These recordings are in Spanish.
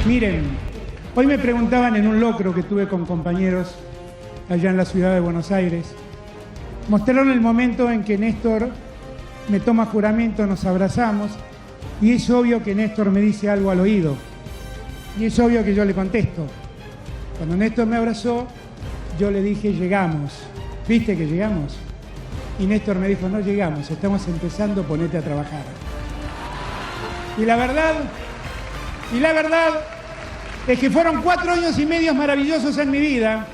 Miren, hoy me preguntaban en un locro que tuve con compañeros allá en la ciudad de Buenos Aires. Mostraron el momento en que Néstor me toma juramento, nos abrazamos, y es obvio que Néstor me dice algo al oído. Y es obvio que yo le contesto. Cuando Néstor me abrazó, yo le dije, llegamos. ¿Viste que llegamos? Y Néstor me dijo, no llegamos, estamos empezando, ponete a trabajar. Y la verdad es que fueron 4 años y medio maravillosos en mi vida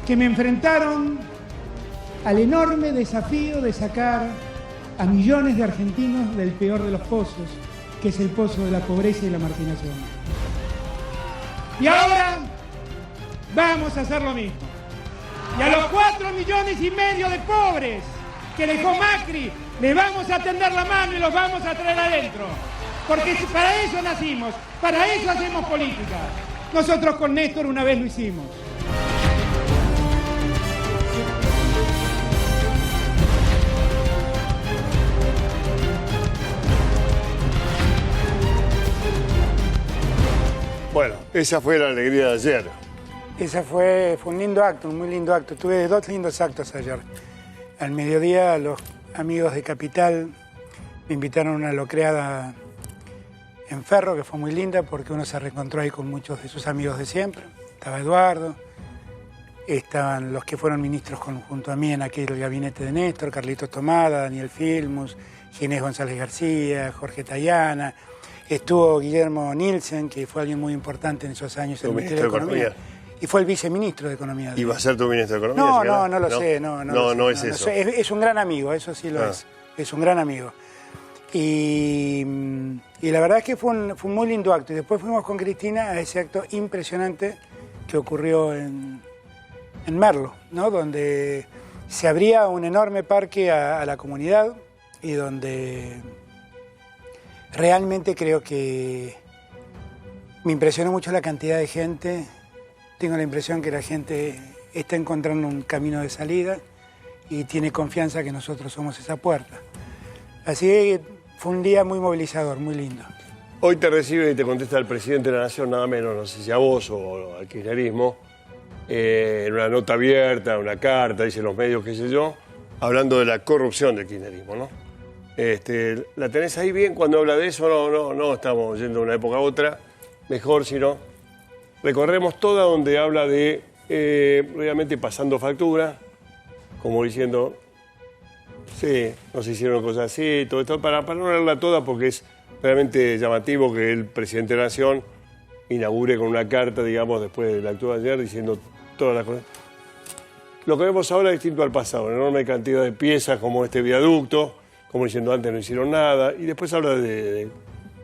que me enfrentaron al enorme desafío de sacar a millones de argentinos del peor de los pozos, que es el pozo de la pobreza y la marginación. Y ahora vamos a hacer lo mismo. Y a los 4,5 millones de pobres que dejó Macri, les vamos a tender la mano y los vamos a traer adentro. Porque para eso nacimos, para eso hacemos política. Nosotros con Néstor una vez lo hicimos. Bueno, esa fue la alegría de ayer. Esa fue un lindo acto, un muy lindo acto. Tuve 2 lindos actos ayer. Al mediodía los amigos de Capital me invitaron a una locreada en Ferro, que fue muy linda porque uno se reencontró ahí con muchos de sus amigos de siempre. Estaba Eduardo, estaban los que fueron ministros junto a mí en aquel gabinete de Néstor, Carlitos Tomada, Daniel Filmus, Ginés González García, Jorge Tayana. Estuvo Guillermo Nielsen, que fue alguien muy importante en esos años en el Ministerio de Economía. Y fue el viceministro de Economía. ¿Y va a ser tu ministro de Economía? No lo sé. No es eso. Es un gran amigo, eso sí lo es. Es un gran amigo. Y la verdad es que fue un muy lindo acto. Y después fuimos con Cristina a ese acto impresionante que ocurrió en Merlo, ¿no? Donde se abría un enorme parque a la comunidad y donde realmente creo que me impresionó mucho la cantidad de gente. Tengo la impresión que la gente está encontrando un camino de salida y tiene confianza que nosotros somos esa puerta. Así que fue un día muy movilizador, muy lindo. Hoy te recibe y te contesta el presidente de la Nación, nada menos, no sé si a vos o al kirchnerismo, en una nota abierta, una carta, dicen los medios, qué sé yo, hablando de la corrupción del kirchnerismo, ¿no? ¿La tenés ahí bien cuando habla de eso? No, estamos yendo de una época a otra. Mejor si no. Recorremos toda donde habla de, realmente pasando factura, como diciendo, sí, no se hicieron cosas así, todo esto, para no leerla toda porque es realmente llamativo que el presidente de la Nación inaugure con una carta, digamos, después del acto de ayer, diciendo todas las cosas. Lo que vemos ahora es distinto al pasado, una enorme cantidad de piezas como este viaducto, como diciendo antes no hicieron nada, y después habla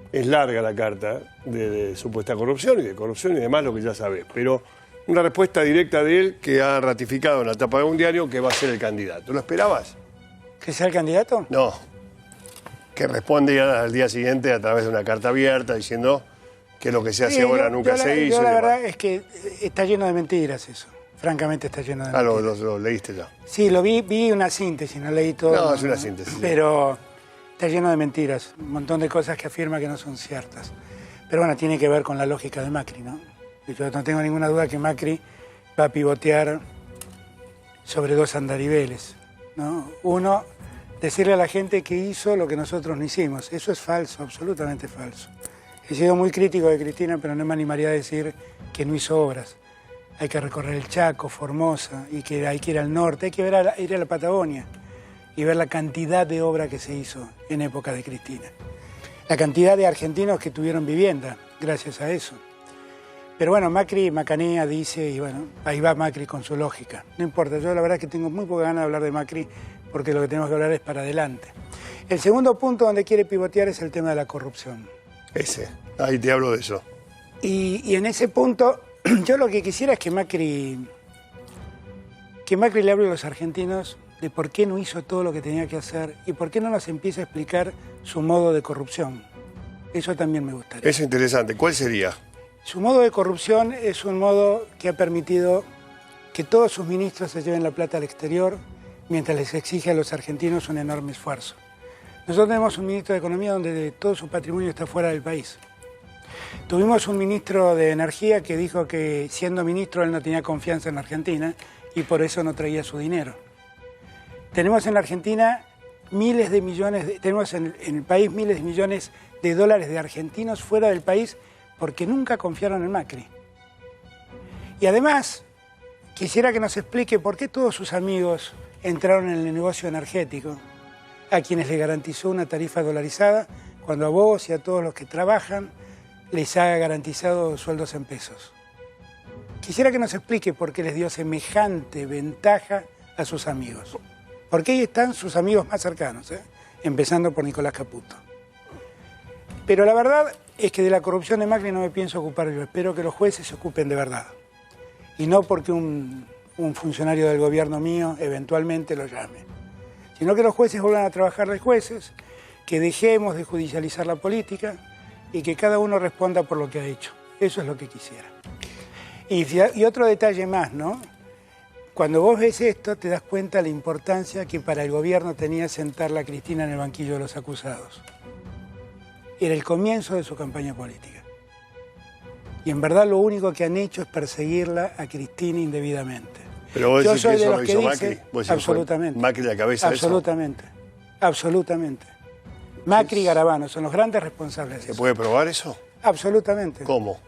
es larga la carta de supuesta corrupción y demás, lo que ya sabés, pero una respuesta directa de él que ha ratificado en la tapa de un diario que va a ser el candidato. ¿Lo esperabas? ¿Que sea el candidato? No, que responde al día siguiente a través de una carta abierta diciendo que lo que se hace ahora nunca se hizo. La verdad es que está lleno de mentiras eso. Francamente está lleno de mentiras. Lo leíste ya. Sí, vi una síntesis, no leí todo. No, es una síntesis. Pero está lleno de mentiras, un montón de cosas que afirma que no son ciertas. Pero bueno, tiene que ver con la lógica de Macri, ¿no? Yo no tengo ninguna duda que Macri va a pivotear sobre 2 andariveles, ¿no? Uno, decirle a la gente que hizo lo que nosotros no hicimos. Eso es falso, absolutamente falso. He sido muy crítico de Cristina, pero no me animaría a decir que no hizo obras. Hay que recorrer el Chaco, Formosa, y que hay que ir al norte, hay que ir a la Patagonia y ver la cantidad de obra que se hizo en época de Cristina. La cantidad de argentinos que tuvieron vivienda gracias a eso. Pero bueno, Macri macanea, dice, y bueno, ahí va Macri con su lógica. No importa, yo la verdad es que tengo muy poca ganas de hablar de Macri porque lo que tenemos que hablar es para adelante. El segundo punto donde quiere pivotear es el tema de la corrupción. Ahí te hablo de eso. Y en ese punto, yo lo que quisiera es que Macri le hable a los argentinos de por qué no hizo todo lo que tenía que hacer y por qué no nos empieza a explicar su modo de corrupción. Eso también me gustaría. Es interesante. ¿Cuál sería? Su modo de corrupción es un modo que ha permitido que todos sus ministros se lleven la plata al exterior mientras les exige a los argentinos un enorme esfuerzo. Nosotros tenemos un ministro de Economía donde todo su patrimonio está fuera del país. Tuvimos un ministro de Energía que dijo que siendo ministro él no tenía confianza en la Argentina y por eso no traía su dinero. Tenemos en la Argentina miles de millones, tenemos en el país miles de millones de dólares de argentinos fuera del país porque nunca confiaron en Macri. Y además, quisiera que nos explique por qué todos sus amigos entraron en el negocio energético, a quienes le garantizó una tarifa dolarizada, cuando a vos y a todos los que trabajan les ha garantizado sueldos en pesos. Quisiera que nos explique por qué les dio semejante ventaja a sus amigos. Porque ahí están sus amigos más cercanos, empezando por Nicolás Caputo. Pero la verdad es que de la corrupción de Macri no me pienso ocupar yo. Espero que los jueces se ocupen de verdad. Y no porque un funcionario del gobierno mío eventualmente lo llame. Sino que los jueces vuelvan a trabajar de jueces, que dejemos de judicializar la política y que cada uno responda por lo que ha hecho. Eso es lo que quisiera. Y otro detalle más, ¿no? Cuando vos ves esto, te das cuenta de la importancia que para el gobierno tenía sentarla a Cristina en el banquillo de los acusados. Era el comienzo de su campaña política. Y en verdad lo único que han hecho es perseguirla a Cristina indebidamente. Pero vos decís Yo soy que de eso los lo que hizo dice, Macri. ¿Vos decís absolutamente. Macri la cabeza de eso? Absolutamente. Absolutamente. Macri y Garabano son los grandes responsables de ¿Se eso. puede probar eso? Absolutamente. ¿Cómo?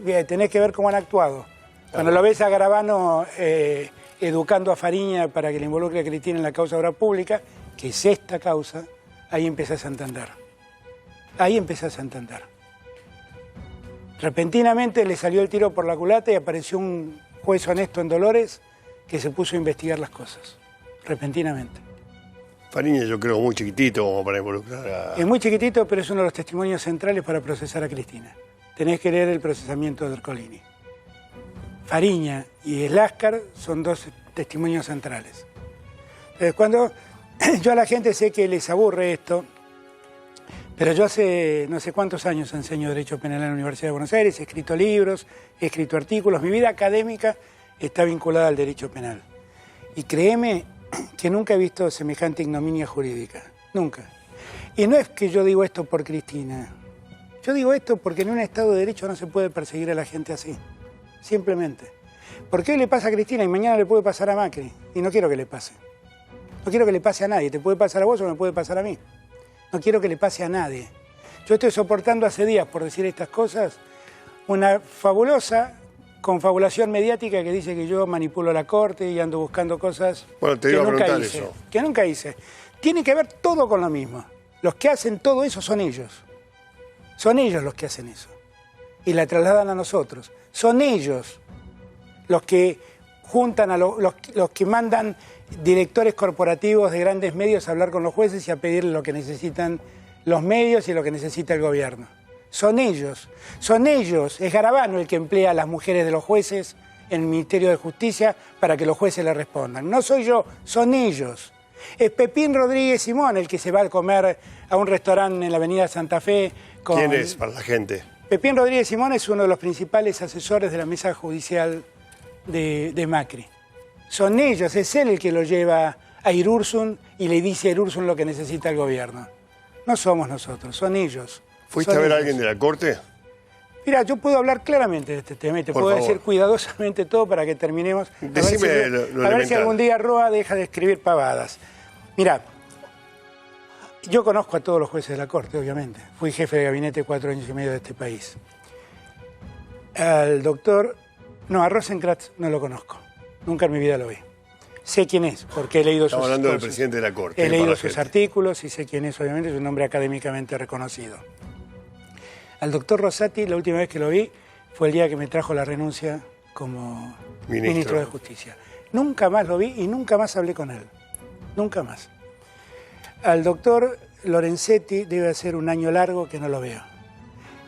Bien, tenés que ver cómo han actuado. Cuando lo ves a Garabano educando a Fariña para que le involucre a Cristina en la causa de obra pública, que es esta causa, ahí empezás a entender. Ahí empezás a entender. Repentinamente le salió el tiro por la culata y apareció un juez honesto en Dolores que se puso a investigar las cosas. Repentinamente. Fariña yo creo muy chiquitito como para involucrar a... Es muy chiquitito, pero es uno de los testimonios centrales para procesar a Cristina. Tenés que leer el procesamiento de Ercolini. Fariña y Eláscar son dos testimonios centrales. Cuando yo a la gente sé que les aburre esto, pero yo hace no sé cuántos años enseño Derecho Penal en la Universidad de Buenos Aires, he escrito libros, he escrito artículos, mi vida académica está vinculada al derecho penal. Y créeme que nunca he visto semejante ignominia jurídica, nunca. Y no es que yo digo esto por Cristina, yo digo esto porque en un Estado de Derecho no se puede perseguir a la gente así, simplemente. Porque hoy le pasa a Cristina y mañana le puede pasar a Macri, y no quiero que le pase. No quiero que le pase a nadie, te puede pasar a vos o me puede pasar a mí. No quiero que le pase a nadie. Yo estoy soportando hace días, por decir estas cosas, una fabulosa confabulación mediática que dice que yo manipulo la corte y ando buscando cosas que nunca hice. Tiene que ver todo con lo mismo. Los que hacen todo eso son ellos. Son ellos los que hacen eso. Y la trasladan a nosotros. Son ellos los que juntan a los que mandan directores corporativos de grandes medios a hablar con los jueces y a pedirle lo que necesitan los medios y lo que necesita el gobierno. Son ellos, es Garabano el que emplea a las mujeres de los jueces en el Ministerio de Justicia para que los jueces le respondan. No soy yo, son ellos. Es Pepín Rodríguez Simón el que se va a comer a un restaurante en la avenida Santa Fe con... ¿Quién es para la gente? Pepín Rodríguez Simón es uno de los principales asesores de la mesa judicial de Macri. Son ellos, es él el que lo lleva a Irursun y le dice a Irursun lo que necesita el gobierno. No somos nosotros, son ellos. ¿Fuiste a ver a alguien de la Corte? Mira, yo puedo hablar claramente de este tema y te puedo decir cuidadosamente todo para que terminemos. Decime a ver si algún día Roa deja de escribir pavadas. Mira, yo conozco a todos los jueces de la Corte, obviamente. Fui jefe de gabinete 4 años y medio de este país. Al doctor... No, a Rosenkrantz no lo conozco. Nunca en mi vida lo vi. Sé quién es, porque he leído sus... Estamos hablando del presidente de la Corte. He leído sus artículos y sé quién es, obviamente, es un hombre académicamente reconocido. Al doctor Rosati, la última vez que lo vi, fue el día que me trajo la renuncia como ministro de Justicia. Nunca más lo vi y nunca más hablé con él. Nunca más. Al doctor Lorenzetti debe hacer un año largo que no lo veo.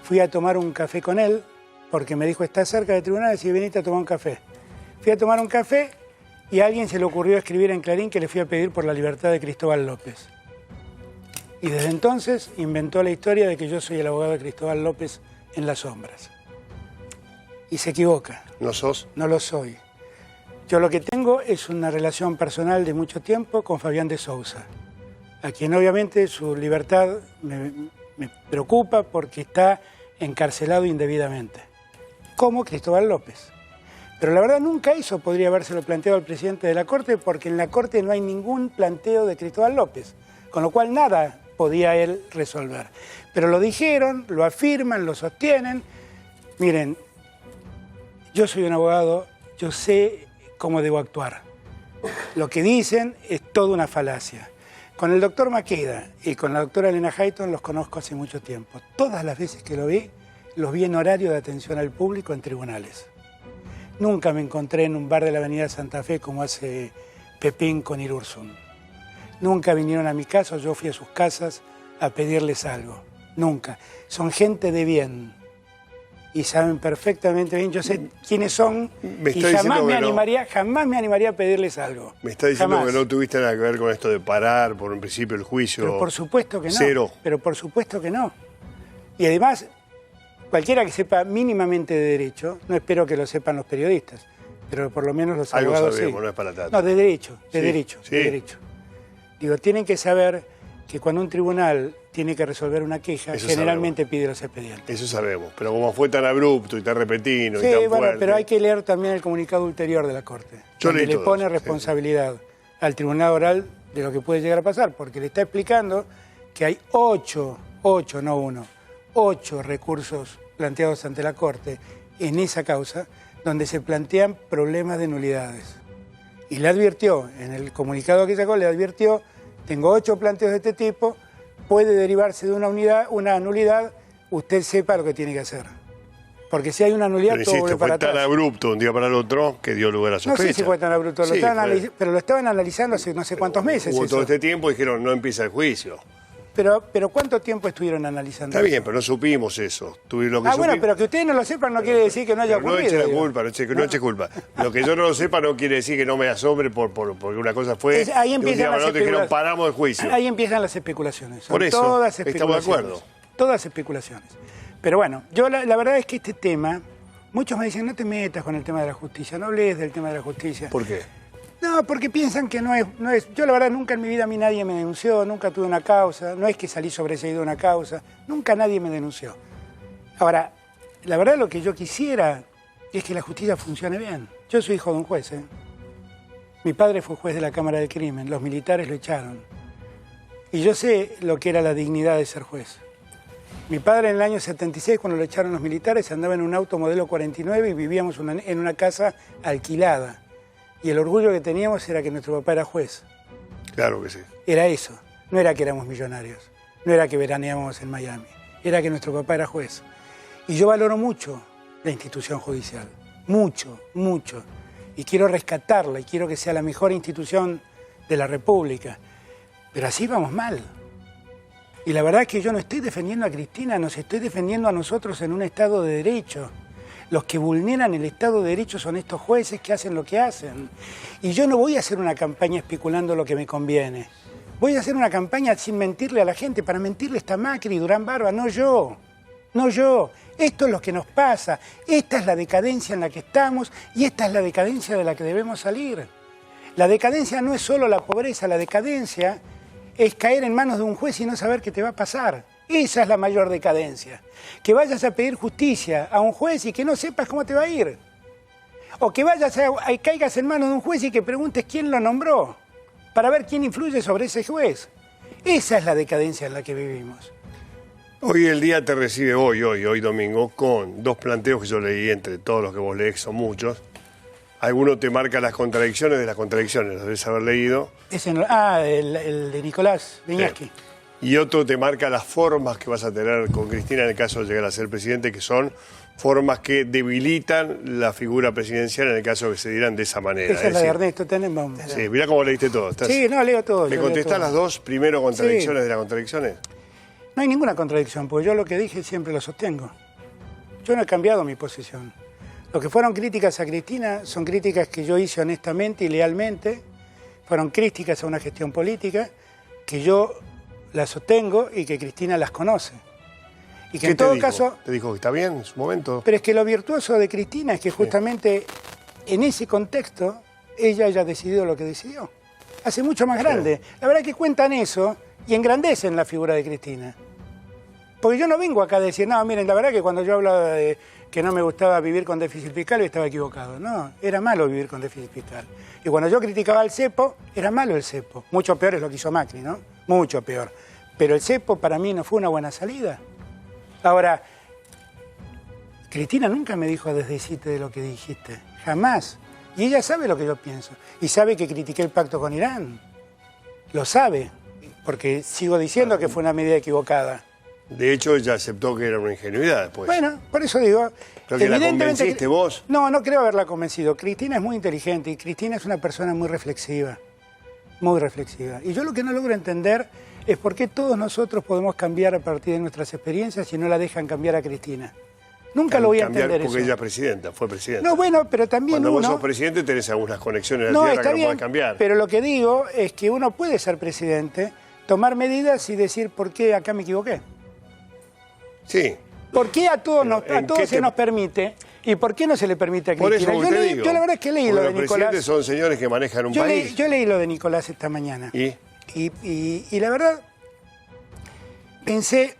Fui a tomar un café con él, porque me dijo, está cerca de tribunales y venite a tomar un café. Fui a tomar un café y a alguien se le ocurrió escribir en Clarín que le fui a pedir por la libertad de Cristóbal López. Y desde entonces inventó la historia de que yo soy el abogado de Cristóbal López en las sombras. Y se equivoca. ¿No sos? No lo soy. Yo lo que tengo es una relación personal de mucho tiempo con Fabián de Sousa, a quien obviamente su libertad me preocupa porque está encarcelado indebidamente, como Cristóbal López. Pero la verdad nunca eso podría habérselo planteado al presidente de la Corte, porque en la Corte no hay ningún planteo de Cristóbal López, con lo cual nada podía él resolver. Pero lo dijeron, lo afirman, lo sostienen. Miren, yo soy un abogado, yo sé cómo debo actuar. Lo que dicen es toda una falacia. Con el doctor Maqueda y con la doctora Elena Hayton los conozco hace mucho tiempo. Todas las veces que los vi en horario de atención al público en tribunales. Nunca me encontré en un bar de la avenida Santa Fe como hace Pepín con Irurzun. Nunca vinieron a mi casa, yo fui a sus casas a pedirles algo. Nunca. Son gente de bien. Y saben perfectamente bien, yo sé quiénes son y jamás me animaría a pedirles algo. Me está diciendo jamás. que no tuviste nada que ver con esto de parar por un principio el juicio. Pero por supuesto que no. Cero. Pero por supuesto que no. Y además, cualquiera que sepa mínimamente de derecho, no espero que lo sepan los periodistas, pero por lo menos los abogados algo sabemos, sí. No es para tanto. No, de derecho, de Sí, derecho, sí. de derecho. Digo, tienen que saber que cuando un tribunal tiene que resolver una queja, Eso generalmente pide los expedientes. Eso sabemos, pero como fue tan abrupto y tan repentino Sí, y tan bueno, fuerte... pero hay que leer también el comunicado ulterior de la Corte, Yo donde leí le todo pone eso, responsabilidad al tribunal oral de lo que puede llegar a pasar, porque le está explicando que hay 8 recursos planteados ante la Corte en esa causa, donde se plantean problemas de nulidades. Y le advirtió, en el comunicado que sacó, le advirtió, tengo 8 planteos de este tipo, puede derivarse de una nulidad, usted sepa lo que tiene que hacer. Porque si hay una nulidad, Pero todo insisto, vuelve para fue tan atrás. abrupto de un día para el otro que dio lugar a No sospecha. sé si fue tan abrupto, Sí, pero lo estaban analizando hace no sé cuántos meses. Hubo eso. todo este tiempo y dijeron, no empieza el juicio. Pero ¿cuánto tiempo estuvieron analizando? Está bien, pero no supimos eso. Bueno, pero que ustedes no lo sepan no quiere decir que no haya Pero ocurrido. no eche la digo. culpa, no eche culpa. Lo que yo no lo sepa no quiere decir que no me asombre porque una cosa fue... Ahí y un día empiezan para las otro dijeron, especulaciones. paramos el juicio. Ahí empiezan las especulaciones. Son Por eso, todas estamos de especulaciones. acuerdo. Todas especulaciones. Pero bueno, yo la verdad es que este tema, muchos me dicen, no te metas con el tema de la justicia, no hables del tema de la justicia. ¿Por qué? No, porque piensan que no es. Yo la verdad nunca en mi vida a mí nadie me denunció, nunca tuve una causa, no es que salí sobreseído de una causa, nunca nadie me denunció. Ahora, la verdad lo que yo quisiera es que la justicia funcione bien. Yo soy hijo de un juez, ¿eh? Mi padre fue juez de la Cámara del Crimen, los militares lo echaron. Y yo sé lo que era la dignidad de ser juez. Mi padre en el año 76, cuando lo echaron los militares, andaba en un auto modelo 49 y vivíamos en una casa alquilada. Y el orgullo que teníamos era que nuestro papá era juez. Claro que sí. Era eso. No era que éramos millonarios. No era que veraneábamos en Miami. Era que nuestro papá era juez. Y yo valoro mucho la institución judicial. Mucho, mucho. Y quiero rescatarla y quiero que sea la mejor institución de la República. Pero así vamos mal. Y la verdad es que yo no estoy defendiendo a Cristina, nos estoy defendiendo a nosotros en un Estado de Derecho. Los que vulneran el Estado de Derecho son estos jueces que hacen lo que hacen. Y yo no voy a hacer una campaña especulando lo que me conviene. Voy a hacer una campaña sin mentirle a la gente. Para mentirle está Macri y Durán Barba, no yo. No yo. Esto es lo que nos pasa. Esta es la decadencia en la que estamos y esta es la decadencia de la que debemos salir. La decadencia no es solo la pobreza, la decadencia es caer en manos de un juez y no saber qué te va a pasar. Esa es la mayor decadencia. Que vayas a pedir justicia a un juez y que no sepas cómo te va a ir. O que vayas caigas en manos de un juez y que preguntes quién lo nombró para ver quién influye sobre ese juez. Esa es la decadencia en la que vivimos. Hoy el día te recibe hoy domingo, con 2 planteos que yo leí, entre todos los que vos lees, son muchos. Alguno te marca las contradicciones de las contradicciones, los debes haber leído. El de Nicolás Viñaski. Sí. Y otro te marca las formas que vas a tener con Cristina en el caso de llegar a ser presidente, que son formas que debilitan la figura presidencial en el caso de que se dieran de esa manera. Esa es la de Ernesto Tenenbaum. Sí, mirá cómo leíste todo. Sí, no, leo todo. ¿Me yo contestás leo todo. las 2 primero contradicciones Sí. de las contradicciones? No hay ninguna contradicción, porque yo lo que dije siempre lo sostengo. Yo no he cambiado mi posición. Lo que fueron críticas a Cristina son críticas que yo hice honestamente y lealmente. Fueron críticas a una gestión política que yo las sostengo y que Cristina las conoce. Y que en todo caso... ¿Te dijo que está bien en su momento? Pero es que lo virtuoso de Cristina es que justamente en ese contexto ella haya decidido lo que decidió. Hace mucho más grande. La verdad es que cuentan eso y engrandecen la figura de Cristina. Porque yo no vengo acá a decir, no, miren, la verdad que cuando yo hablaba de que no me gustaba vivir con déficit fiscal, estaba equivocado. No, era malo vivir con déficit fiscal. Y cuando yo criticaba al cepo, era malo el cepo. Mucho peor es lo que hizo Macri, ¿no? Mucho peor. Pero el cepo para mí no fue una buena salida. Ahora, Cristina nunca me dijo desdecite de lo que dijiste. Jamás. Y ella sabe lo que yo pienso. Y sabe que critiqué el pacto con Irán. Lo sabe. Porque sigo diciendo que fue una medida equivocada. De hecho, ella aceptó que era una ingenuidad después. Bueno, por eso digo... ¿Pero que la convenciste vos? No, no creo haberla convencido. Cristina es muy inteligente y Cristina es una persona muy reflexiva. Muy reflexiva. Y yo lo que no logro entender es por qué todos nosotros podemos cambiar a partir de nuestras experiencias y no la dejan cambiar a Cristina. Nunca lo voy a entender eso. Porque ella es presidenta, fue presidenta. No, bueno, pero también cuando uno... vos sos presidente tenés algunas conexiones de No, la tierra está que no bien, podés cambiar. pero lo que digo es que uno puede ser presidente, tomar medidas y decir por qué acá me equivoqué. Sí. ¿Por qué a todos, ¿qué se nos permite y por qué no se le permite a Por Cristina? eso te digo. Yo la verdad es que leí lo de Los Nicolás. presidentes son señores que manejan un país. Yo leí lo de Nicolás esta mañana. Y la verdad, pensé,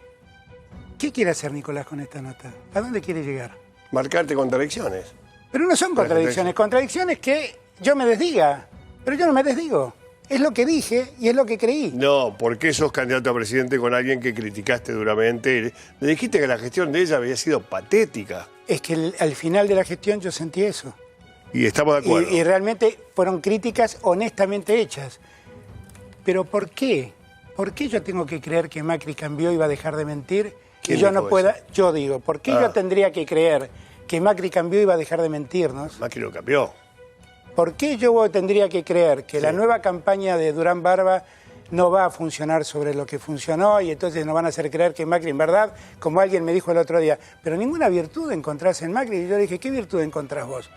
¿qué quiere hacer Nicolás con esta nota? ¿A dónde quiere llegar? Marcarte contradicciones. Pero no son contradicciones, contradicciones que yo me desdiga. Pero yo no me desdigo. Es lo que dije y es lo que creí. No, ¿por qué sos candidato a presidente con alguien que criticaste duramente? Le dijiste que la gestión de ella había sido patética. Es que al final de la gestión yo sentí eso. Y estamos de acuerdo. Y realmente fueron críticas honestamente hechas. Pero ¿por qué? ¿Por qué yo tengo que creer que Macri cambió y va a dejar de mentir? Y yo no pueda. Yo digo, ¿por qué yo tendría que creer que Macri cambió y va a dejar de mentirnos? Macri lo cambió. ¿Por qué yo tendría que creer que la nueva campaña de Durán Barba no va a funcionar sobre lo que funcionó y entonces nos van a hacer creer que Macri en verdad, como alguien me dijo el otro día, pero ninguna virtud encontrás en Macri? Y yo le dije, ¿qué virtud encontrás vos?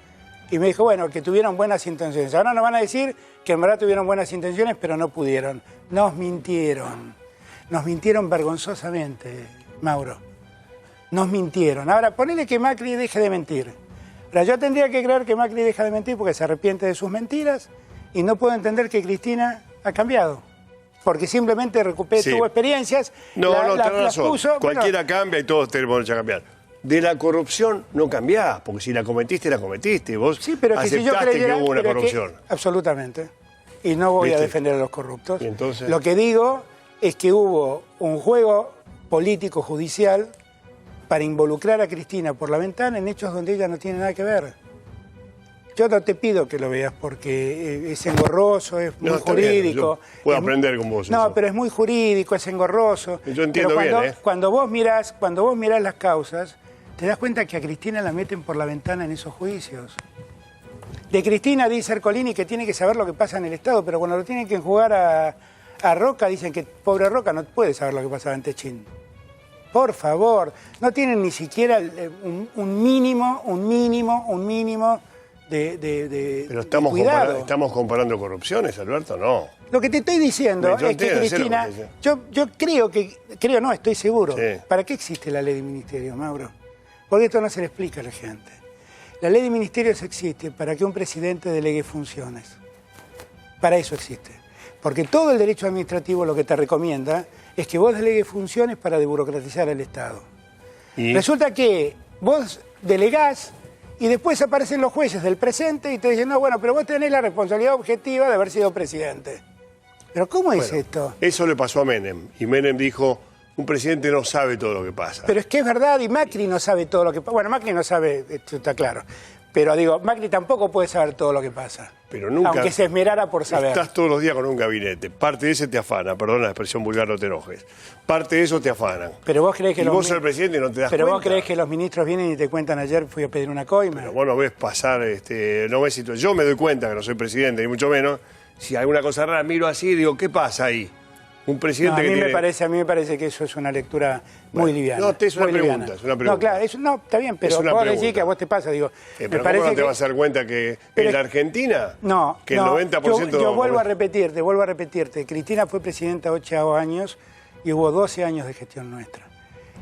Y me dijo, bueno, que tuvieron buenas intenciones. Ahora nos van a decir que en verdad tuvieron buenas intenciones, pero no pudieron. Nos mintieron vergonzosamente, Mauro. Nos mintieron. Ahora, ponele que Macri deje de mentir. Ahora, yo tendría que creer que Macri deja de mentir porque se arrepiente de sus mentiras y no puedo entender que Cristina ha cambiado. Porque simplemente tuvo experiencias, las puso... Cualquiera cambia y todos tenemos derecho a cambiar. De la corrupción no cambiás, porque si la cometiste, la cometiste. Vos sí, pero que si yo creyera, que hubo una corrupción. Absolutamente. Y no voy a defender a los corruptos. ¿Y entonces? Lo que digo es que hubo un juego político-judicial para involucrar a Cristina por la ventana en hechos donde ella no tiene nada que ver. Yo no te pido que lo veas porque es engorroso, es muy jurídico. Bien, puedo aprender con vos. No, eso. pero es muy jurídico, es engorroso. Yo entiendo pero bien, cuando vos mirás las causas, te das cuenta que a Cristina la meten por la ventana en esos juicios. De Cristina dice Ercolini que tiene que saber lo que pasa en el Estado, pero cuando lo tienen que enjugar a Roca, dicen que pobre Roca no puede saber lo que pasaba en Techín. Por favor, no tienen ni siquiera un mínimo de Pero estamos comparando corrupciones, Alberto, no. Lo que te estoy diciendo es que Cristina, yo creo no, estoy seguro. Sí. ¿Para qué existe la ley de ministerios, Mauro? Porque esto no se le explica a la gente. La ley de ministerios existe para que un presidente delegue funciones. Para eso existe. Porque todo el derecho administrativo lo que te recomienda es que vos delegues funciones para desburocratizar el Estado. ¿Y? Resulta que vos delegás y después aparecen los jueces del presente y te dicen, no, bueno, pero vos tenés la responsabilidad objetiva de haber sido presidente. ¿Pero cómo es esto? Eso le pasó a Menem. Y Menem dijo, un presidente no sabe todo lo que pasa. Pero es que es verdad, y Macri no sabe todo lo que pasa. Bueno, Macri no sabe, esto está claro. Pero digo, Macri tampoco puede saber todo lo que pasa. Pero nunca... Aunque se esmerara por saber. Estás todos los días con un gabinete. Parte de ese te afana. Perdona la expresión vulgar, no te enojes. Parte de eso te afanan. Pero vos crees que vos sos el presidente y no te das pero cuenta. Vos crees que los ministros vienen y te cuentan ayer fui a pedir una coima. Pero vos no ves pasar, no ves situaciones. Yo me doy cuenta que no soy presidente, ni mucho menos. Si hay alguna cosa rara, miro así y digo, ¿qué pasa ahí? Un presidente a mí me parece que eso es una lectura muy liviana. No, es una pregunta, es una pregunta. No, claro, está bien, pero vos decís que a vos te pasa, digo. Pero ¿cómo no te vas a dar cuenta que en la Argentina, que el 90%... Yo vuelvo a repetirte, Cristina fue presidenta 8 años y hubo 12 años de gestión nuestra.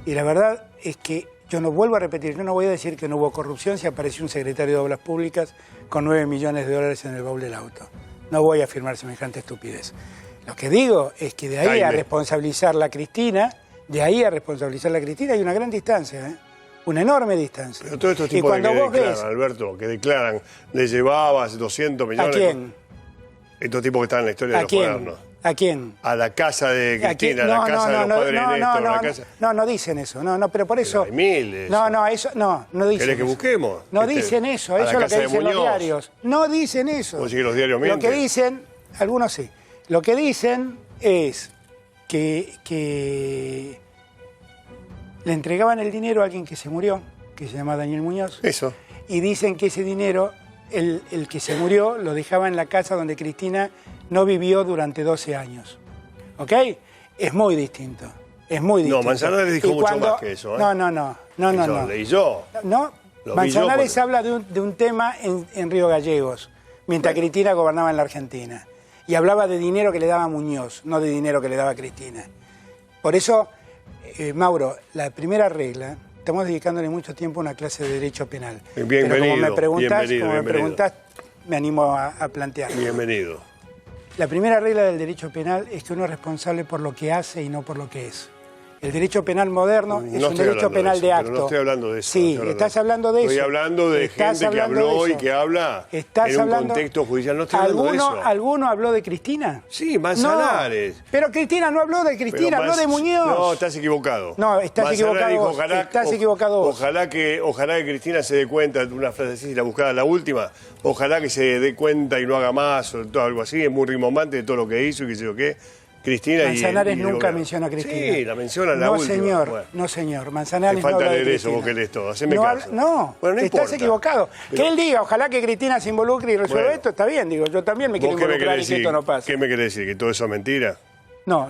Y la verdad es que yo no vuelvo a repetir, yo no voy a decir que no hubo corrupción si apareció un secretario de Obras Públicas con 9 millones de dólares en el baúl del auto. No voy a afirmar semejante estupidez. Lo que digo es que de ahí a responsabilizarla a Cristina, De ahí a responsabilizar a Cristina hay una gran distancia, ¿eh? Una enorme distancia. Pero todos estos y tipos cuando que vos declaran, ves, Alberto, que declaran, le llevabas 200 millones... ¿a quién? Estos tipos que están en la historia de ¿A los quién? cuadernos. ¿A quién? A la casa de ¿A quién? Cristina, a la casa de los padres de Néstor, a la casa... No dicen eso, no, pero por eso... Hay miles. No, eso, no dicen ¿Querés que eso. busquemos? No dicen eso, a la eso es lo casa que de dicen los Muñoz. diarios. No dicen eso. ¿Vos decís que los diarios Lo que mienten? dicen, algunos sí, lo que dicen es que le entregaban el dinero a alguien que se murió, que se llama Daniel Muñoz. Eso. Y dicen que ese dinero, el que se murió, lo dejaba en la casa donde Cristina no vivió durante 12 años. ¿Ok? Es muy distinto. Es muy distinto. No, Manzanares dijo Y mucho más que eso. ¿eh? No. Leí yo. No, Lo vi Manzanares yo, habla de un tema en Río Gallegos, mientras Cristina gobernaba en la Argentina. Y hablaba de dinero que le daba Muñoz, no de dinero que le daba Cristina. Por eso, Mauro, la primera regla, estamos dedicándole mucho tiempo a una clase de derecho penal. Bienvenido, pero como me preguntás, bienvenido. me animo a plantear. Bienvenido. La primera regla del derecho penal es que uno es responsable por lo que hace y no por lo que es. El derecho penal moderno es un derecho penal de acto. No estoy hablando de eso. Sí, estás hablando de eso. Estoy hablando de gente que habló y que habla en un contexto judicial. No estoy hablando de eso. ¿Alguno habló de Cristina? Sí, Manzanares. No, pero Cristina no habló de Cristina, habló de Muñoz. No, estás equivocado. No, estás equivocado dijo, vos. Estás equivocado vos. Ojalá que Cristina se dé cuenta, una frase así, si la buscaba la última, ojalá que se dé cuenta y no haga más, o todo algo así, es muy rimbombante de todo lo que hizo y qué sé yo qué. Cristina Manzanares nunca menciona a Cristina. Sí, la menciona en la no, última. Señor, Bueno. no, señor. Manzanares Te falta no habla de leer eso, Cristina. vos que lees todo. Haceme no, caso. No, bueno, no estás importa. equivocado. Pero... Que él diga, ojalá que Cristina se involucre y resuelva esto, está bien. Digo, yo también me quiero involucrar y que esto no pase. ¿Qué me querés decir? ¿Que todo eso es mentira? No,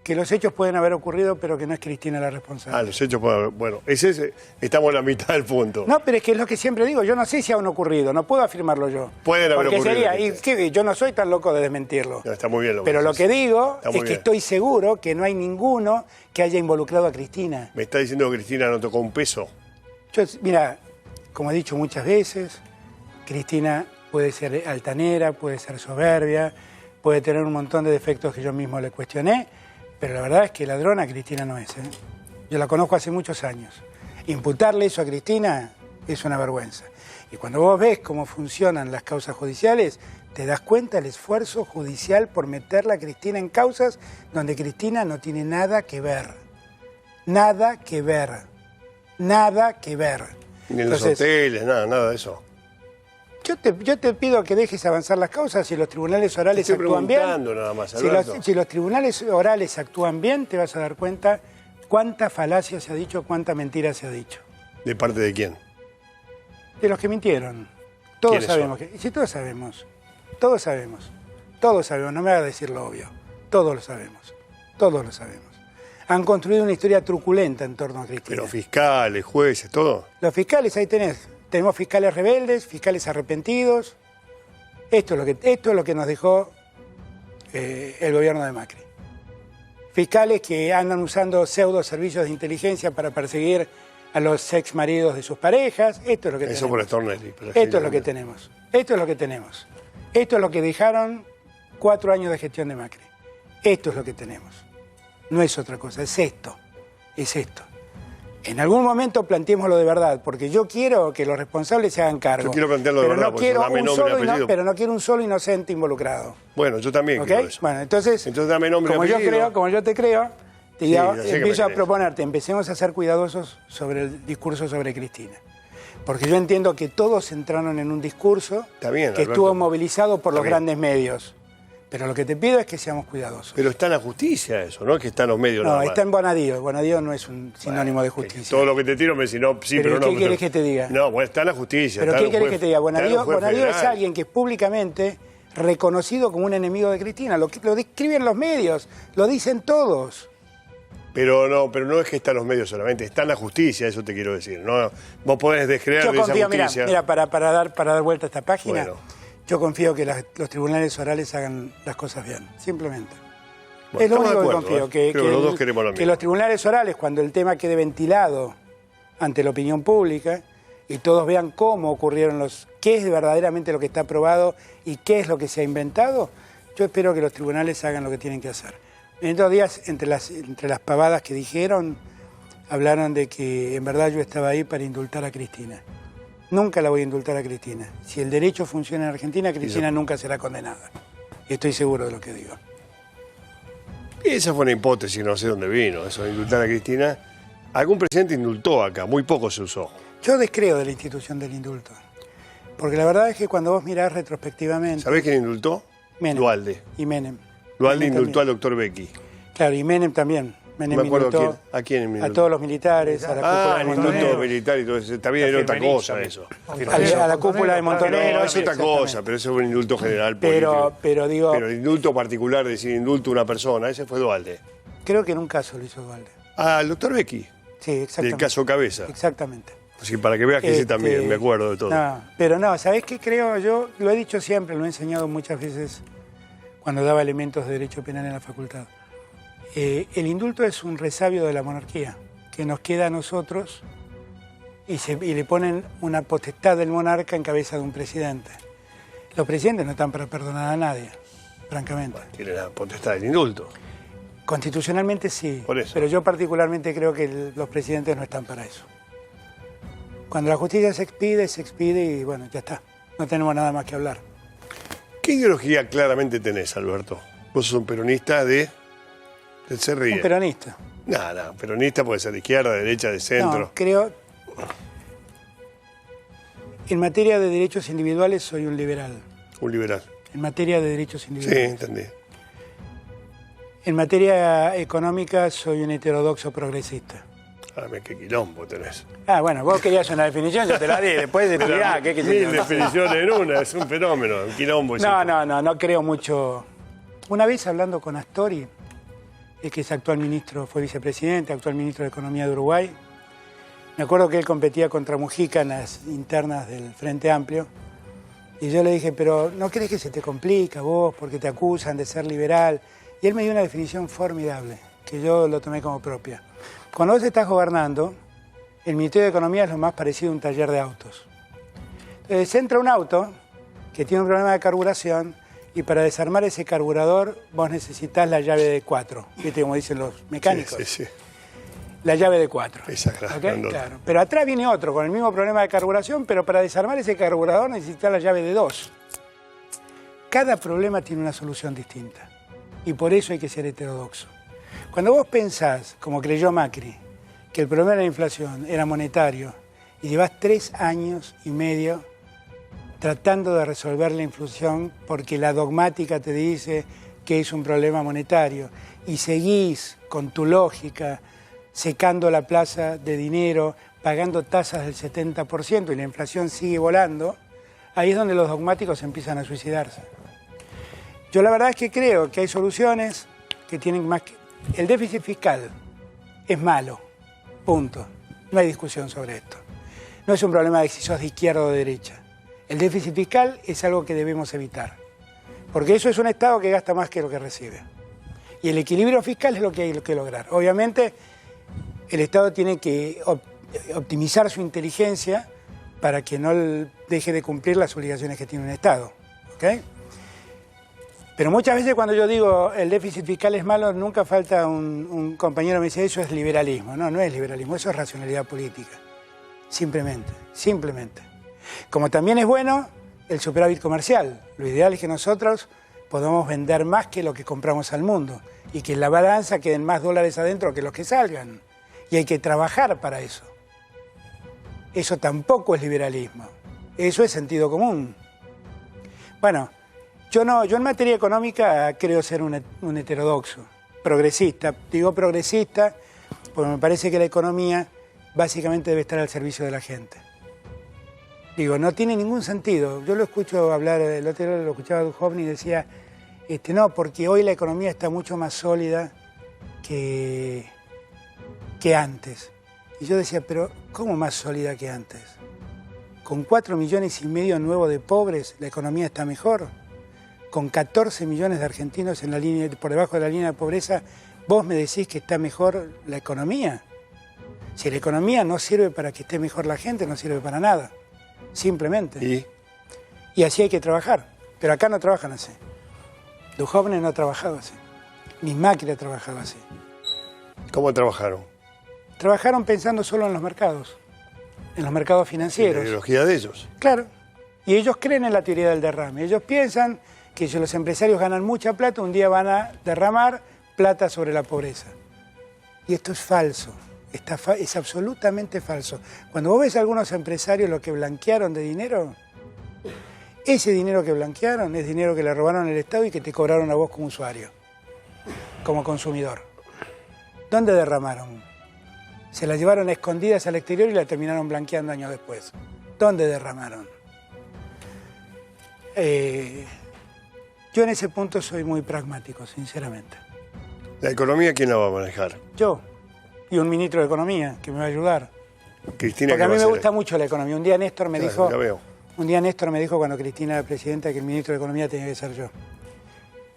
que los hechos pueden haber ocurrido, pero que no es Cristina la responsable. Los hechos pueden haber... Bueno, estamos en la mitad del punto. No, pero es que es lo que siempre digo, yo no sé si han ocurrido, no puedo afirmarlo yo. Pueden haber ocurrido. Yo no soy tan loco de desmentirlo. No, está muy bien lo que Pero lo dices. que digo Está es muy que bien. estoy seguro que no hay ninguno que haya involucrado a Cristina. Me está diciendo que Cristina no tocó un peso. Mira, como he dicho muchas veces, Cristina puede ser altanera, puede ser soberbia, puede tener un montón de defectos que yo mismo le cuestioné, pero la verdad es que ladrona Cristina no es. Yo la conozco hace muchos años. Imputarle eso a Cristina es una vergüenza. Y cuando vos ves cómo funcionan las causas judiciales, te das cuenta del esfuerzo judicial por meterla a Cristina en causas donde Cristina no tiene nada que ver. Nada que ver. Nada que ver. Ni en los hoteles, nada de eso. Yo te pido que dejes avanzar las causas. Si los tribunales orales actúan bien, nada más, si los tribunales orales actúan bien, te vas a dar cuenta cuánta falacia se ha dicho, cuánta mentira se ha dicho. ¿De parte de quién? De los que mintieron. Todos sabemos. Sí, todos sabemos. Todos sabemos. Todos sabemos. No me hagas decir lo obvio. Todos lo sabemos. Todos lo sabemos. Han construido una historia truculenta en torno a Cristina. Pero fiscales, jueces, todo. Los fiscales, ahí tenés. Tenemos fiscales rebeldes, fiscales arrepentidos. Esto es lo que nos dejó el gobierno de Macri. Fiscales que andan usando pseudo servicios de inteligencia para perseguir a los ex maridos de sus parejas. Esto es lo que tenemos. Eso por Stornelli. Esto es lo que tenemos. Esto es lo que tenemos. Esto es lo que dejaron 4 años de gestión de Macri. Esto es lo que tenemos. No es otra cosa, es esto. Es esto. En algún momento planteémoslo de verdad, porque yo quiero que los responsables se hagan cargo. Yo quiero plantearlo de verdad, no quiero dame nombre y apellido. pero no quiero un solo inocente involucrado. Bueno, yo también ¿Okay? quiero eso. Bueno, entonces dame nombre y apellido. Como yo te creo, empiezo a querés. proponerte, empecemos a ser cuidadosos sobre el discurso sobre Cristina. Porque yo entiendo que todos entraron en un discurso Está bien, que Alberto. estuvo movilizado por los bien. grandes medios. Pero lo que te pido es que seamos cuidadosos. Pero está en la justicia eso, no es que está en los medios No, nada más. está en Bonadío. Bonadío no es un sinónimo de justicia. Todo lo que te tiro me decís, no, sí, pero no. ¿Qué querés que te diga? No, bueno, está en la justicia. ¿Pero está qué en querés juez- que te diga? está en un juez Bonadío es federal. alguien que es públicamente reconocido como un enemigo de Cristina. Lo describen los medios, lo dicen todos. Pero no es que está en los medios solamente, está en la justicia, eso te quiero decir. No, vos podés descrear Yo de esa confío, justicia. mira, para dar vuelta a esta página, Bueno. yo confío que los tribunales orales hagan las cosas bien, simplemente. Bueno, es lo estamos único de que acuerdo, confío, Creo que los dos queremos lo que mismo. los tribunales orales, cuando el tema quede ventilado ante la opinión pública y todos vean cómo ocurrieron qué es verdaderamente lo que está aprobado y qué es lo que se ha inventado, yo espero que los tribunales hagan lo que tienen que hacer. En estos días, entre las pavadas que dijeron, hablaron de que en verdad yo estaba ahí para indultar a Cristina. Nunca la voy a indultar a Cristina. Si el derecho funciona en Argentina, Cristina nunca será condenada. Estoy seguro de lo que digo. Y esa fue una hipótesis, no sé dónde vino, eso de indultar a Cristina. Algún presidente indultó acá, muy poco se usó. Yo descreo de la institución del indulto. Porque la verdad es que cuando vos mirás retrospectivamente... ¿Sabés quién indultó? Menem. Duhalde. Y Menem. Duhalde Menem indultó también. al doctor Becchi. Claro, y Menem también. Menem No me acuerdo indultó a quién indultó. a todos los militares, a la cúpula de El indulto Montonero. militar y todo eso. También era otra cosa eso. A la cúpula de Montonero. No, es otra cosa, pero eso fue un indulto general político. Pero digo, Pero el indulto particular, decir indulto a una persona, ese fue Duhalde. creo que en un caso lo hizo Duhalde. Al doctor Becchi, Sí, exactamente. del caso Cabeza. Exactamente. Así que para que veas que sí también, me acuerdo de todo. No, pero no, ¿sabés qué creo? Yo lo he dicho siempre, lo he enseñado muchas veces cuando daba elementos de derecho penal en la facultad. El indulto es un resabio de la monarquía, que nos queda a nosotros y le ponen una potestad del monarca en cabeza de un presidente. Los presidentes no están para perdonar a nadie, francamente. Tiene la potestad del indulto. Constitucionalmente sí, Por eso. pero yo particularmente creo que los presidentes no están para eso. Cuando la justicia se expide y bueno, ya está. No tenemos nada más que hablar. ¿Qué ideología claramente tenés, Alberto? Vos sos un peronista del Se ríe. Un peronista. Nada, peronista puede ser de izquierda, de derecha, de centro. No, creo... En materia de derechos individuales soy un liberal. Un liberal. En materia de derechos Sí, individuales. entendí. En materia económica soy un heterodoxo progresista. Ah, mira qué quilombo tenés. Ah, bueno, vos querías una definición, yo te la di. Después de mirá, ¿qué sé yo? Mil definiciones en una, es un fenómeno, un quilombo. No creo mucho. Una vez hablando con Astori, que es actual ministro, fue vicepresidente, actual ministro de Economía de Uruguay, me acuerdo que él competía contra Mujica en las internas del Frente Amplio, y yo le dije, pero ¿no crees que se te complica vos porque te acusan de ser liberal? Y él me dio una definición formidable, que yo lo tomé como propia. Cuando vos estás gobernando, el Ministerio de Economía es lo más parecido a un taller de autos. Entonces entra un auto que tiene un problema de carburación y para desarmar ese carburador vos necesitas la llave de 4, ¿viste como dicen los mecánicos? Sí, sí, sí. La llave de 4. Esa, claro, ¿Okay? Claro. Pero atrás viene otro con el mismo problema de carburación, pero para desarmar ese carburador necesitas la llave de 2. Cada problema tiene una solución distinta y por eso hay que ser heterodoxo. Cuando vos pensás, como creyó Macri, que el problema de la inflación era monetario y llevás 3 años y medio tratando de resolver la inflación porque la dogmática te dice que es un problema monetario y seguís con tu lógica secando la plaza de dinero, pagando tasas del 70% y la inflación sigue volando, ahí es donde los dogmáticos empiezan a suicidarse. Yo la verdad es que creo que hay soluciones que tienen más que... El déficit fiscal es malo, punto. No hay discusión sobre esto. No es un problema de si sos de izquierda o de derecha. El déficit fiscal es algo que debemos evitar, porque eso es un Estado que gasta más que lo que recibe. Y el equilibrio fiscal es lo que hay que lograr. Obviamente, el Estado tiene que optimizar su inteligencia para que no deje de cumplir las obligaciones que tiene un Estado. ¿Okay? Pero muchas veces cuando yo digo el déficit fiscal es malo, nunca falta un compañero que me dice eso es liberalismo. No, no es liberalismo, eso es racionalidad política. Simplemente. Como también es bueno el superávit comercial. Lo ideal es que nosotros podamos vender más que lo que compramos al mundo y que en la balanza queden más dólares adentro que los que salgan. Y hay que trabajar para eso. Eso tampoco es liberalismo. Eso es sentido común. Bueno, yo en materia económica creo ser un heterodoxo, progresista. Digo progresista porque me parece que la economía básicamente debe estar al servicio de la gente. Digo, no tiene ningún sentido. Yo lo escucho hablar, el otro día lo escuchaba Duhovne y decía, no, porque hoy la economía está mucho más sólida que antes. Y yo decía, pero ¿cómo más sólida que antes? Con 4,5 millones nuevos de pobres, la economía está mejor. Con 14 millones de argentinos en la línea, por debajo de la línea de pobreza, ¿vos me decís que está mejor la economía? Si la economía no sirve para que esté mejor la gente, no sirve para nada. Simplemente. Y así hay que trabajar. Pero acá no trabajan así. Duhovne no ha trabajado así. Ni Macri ha trabajado así. ¿Cómo trabajaron? Trabajaron pensando solo en los mercados La financieros. ideología de ellos. Claro. Y ellos creen en la teoría del derrame. Ellos piensan que si los empresarios ganan mucha plata, un día van a derramar plata sobre la pobreza. Y esto es falso. Es absolutamente falso. Cuando vos ves a algunos empresarios lo que blanquearon de dinero, ese dinero que blanquearon es dinero que le robaron al Estado y que te cobraron a vos como usuario, como consumidor. ¿Dónde derramaron? Se la llevaron a escondidas al exterior y la terminaron blanqueando años después. ¿Dónde derramaron? Yo en ese punto soy muy pragmático, sinceramente. ¿La economía quién la va a manejar? Yo y un ministro de Economía que me va a ayudar. Cristina, Porque a ¿qué mí va me a gusta hacer? mucho la economía. Un día Néstor me Claro, dijo... ya veo. Un día Néstor me dijo cuando Cristina era presidenta que el ministro de Economía tenía que ser yo.